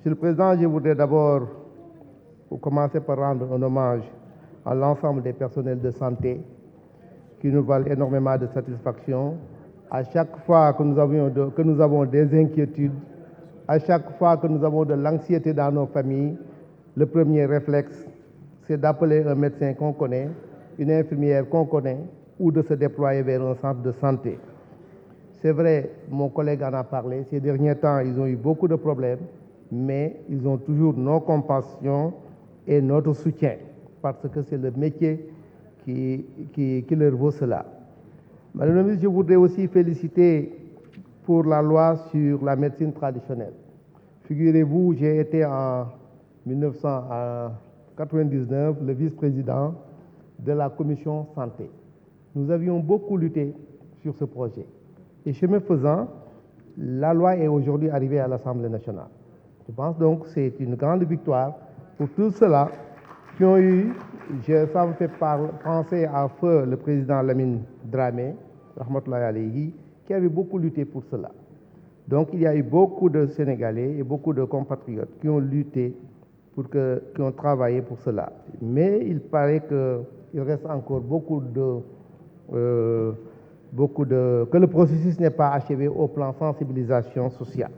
Monsieur le Président, je voudrais d'abord commencer par rendre un hommage à l'ensemble des personnels de santé qui nous valent énormément de satisfaction. À chaque fois que nous avons des inquiétudes, à chaque fois que nous avons de l'anxiété dans nos familles, le premier réflexe, c'est d'appeler un médecin qu'on connaît, une infirmière qu'on connaît, ou de se déployer vers un centre de santé. C'est vrai, mon collègue en a parlé, ces derniers temps, ils ont eu beaucoup de problèmes, mais ils ont toujours nos compassions et notre soutien, parce que c'est le métier qui leur vaut cela. Madame la ministre, je voudrais aussi féliciter pour la loi sur la médecine traditionnelle. Figurez-vous, j'ai été en 1999 le vice-président de la commission santé. Nous avions beaucoup lutté sur ce projet. Et chemin faisant, la loi est aujourd'hui arrivée à l'Assemblée nationale. Je pense donc que c'est une grande victoire pour tous ceux-là qui ont eu, ça me fait penser à feu le président Lamine Dramé, rahmatullahi alayhi, qui avait beaucoup lutté pour cela. Donc il y a eu beaucoup de Sénégalais et beaucoup de compatriotes qui ont lutté, qui ont travaillé pour cela. Mais il paraît qu'il reste encore que le processus n'est pas achevé au plan sensibilisation sociale.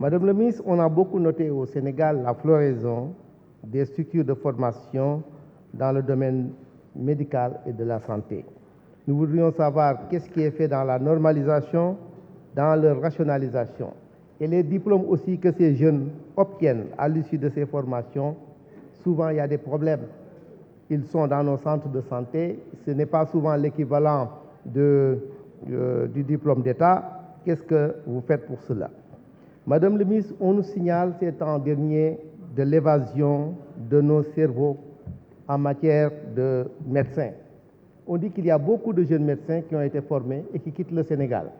Madame la ministre, on a beaucoup noté au Sénégal la floraison des structures de formation dans le domaine médical et de la santé. Nous voudrions savoir qu'est-ce qui est fait dans la normalisation, dans leur rationalisation. Et les diplômes aussi que ces jeunes obtiennent à l'issue de ces formations, souvent il y a des problèmes. Ils sont dans nos centres de santé, ce n'est pas souvent l'équivalent du diplôme d'État. Qu'est-ce que vous faites pour cela? Madame le ministre, on nous signale ces temps derniers de l'évasion de nos cerveaux en matière de médecins. On dit qu'il y a beaucoup de jeunes médecins qui ont été formés et qui quittent le Sénégal.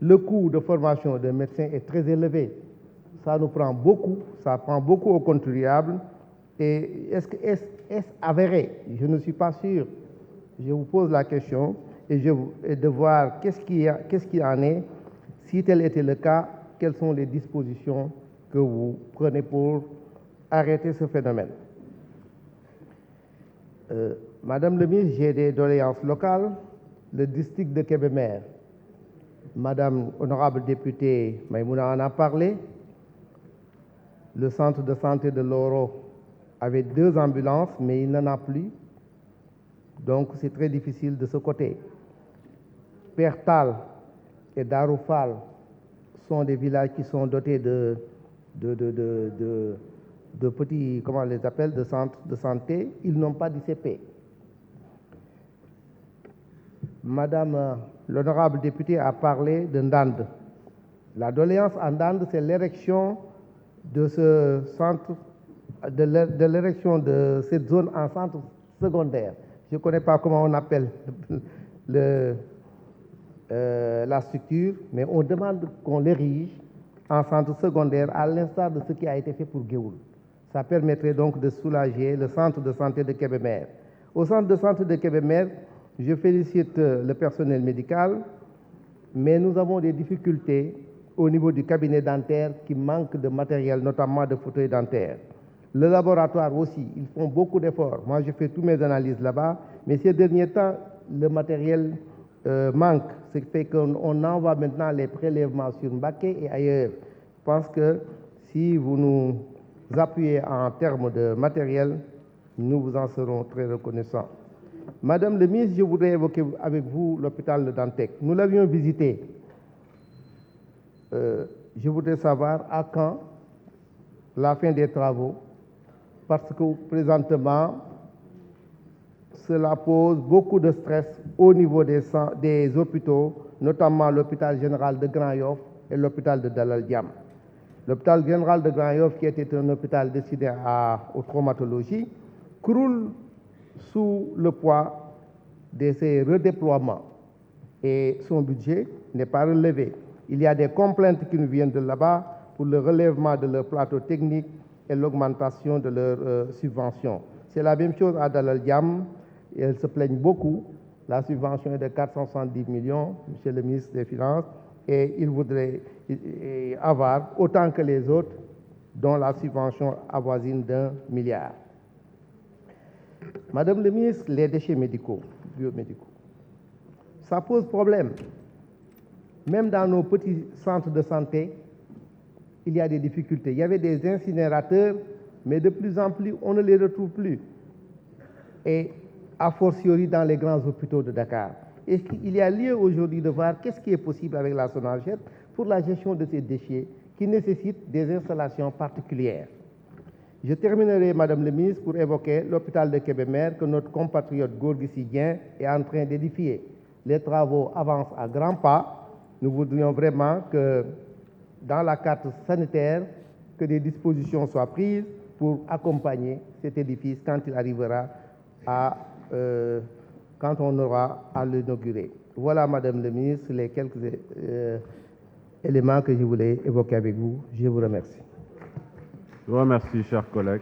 Le coût de formation de médecins est très élevé. Ça nous prend beaucoup, ça prend beaucoup aux contribuables. Et est-ce avéré? Je ne suis pas sûr. Je vous pose la question et de voir qu'est-ce qu'il en est. Si tel était le cas, quelles sont les dispositions que vous prenez pour arrêter ce phénomène? Madame le ministre, j'ai des doléances locales. Le district de Kébémer, Madame honorable députée Maïmouna en a parlé. Le centre de santé de Loro avait 2 ambulances, mais il n'en a plus. Donc c'est très difficile de ce côté. Pertal et Daroufal sont des villages qui sont dotés de petits, comment on les appelle, de centres de santé. Ils n'ont pas d'ICP. Madame l'honorable députée a parlé de Ndande. La doléance en Ndande, c'est l'érection de ce centre, de l'érection de cette zone en centre secondaire. Je ne connais pas comment on appelle la structure, mais on demande qu'on l'érige en centre secondaire à l'instar de ce qui a été fait pour Géoul. Ça permettrait donc de soulager le centre de santé de Kébémer. Au centre de santé de Kébémer, je félicite le personnel médical, mais nous avons des difficultés au niveau du cabinet dentaire qui manque de matériel, notamment de fauteuils dentaires. Le laboratoire aussi, ils font beaucoup d'efforts. Moi, je fais toutes mes analyses là-bas, mais ces derniers temps, le matériel manque, ce qui fait qu'on envoie maintenant les prélèvements sur Mbacké et ailleurs. Je pense que si vous nous appuyez en termes de matériel, nous vous en serons très reconnaissants. Madame le ministre, je voudrais évoquer avec vous l'hôpital de Dantec. Nous l'avions visité. Je voudrais savoir à quand la fin des travaux, parce que présentement, cela pose beaucoup de stress au niveau des hôpitaux, notamment l'hôpital général de Grand Yoff et l'hôpital de Dalal Jamm. L'hôpital général de Grand Yoff, qui était un hôpital destiné aux traumatologies, croule sous le poids de ces redéploiements et son budget n'est pas relevé. Il y a des complaintes qui nous viennent de là-bas pour le relèvement de leur plateau technique et l'augmentation de leurs subventions. C'est la même chose à Dalal Jamm. Elles se plaignent beaucoup. La subvention est de 470 millions, Monsieur le ministre des Finances, et il voudrait avoir autant que les autres, dont la subvention avoisine d'1 milliard. Madame le ministre, les déchets médicaux, biomédicaux, ça pose problème. Même dans nos petits centres de santé, il y a des difficultés. Il y avait des incinérateurs, mais de plus en plus, on ne les retrouve plus. Et a fortiori dans les grands hôpitaux de Dakar. Et il y a lieu aujourd'hui de voir qu'est-ce qui est possible avec la SONAGED pour la gestion de ces déchets qui nécessitent des installations particulières. Je terminerai, Madame le ministre, pour évoquer l'hôpital de Kébémer que notre compatriote Gorgui Sy Dieng est en train d'édifier. Les travaux avancent à grands pas. Nous voudrions vraiment que, dans la carte sanitaire, que des dispositions soient prises pour accompagner cet édifice quand il arrivera quand on aura à l'inaugurer. Voilà, Madame le ministre, les quelques éléments que je voulais évoquer avec vous. Je vous remercie. Je vous remercie, chers collègues.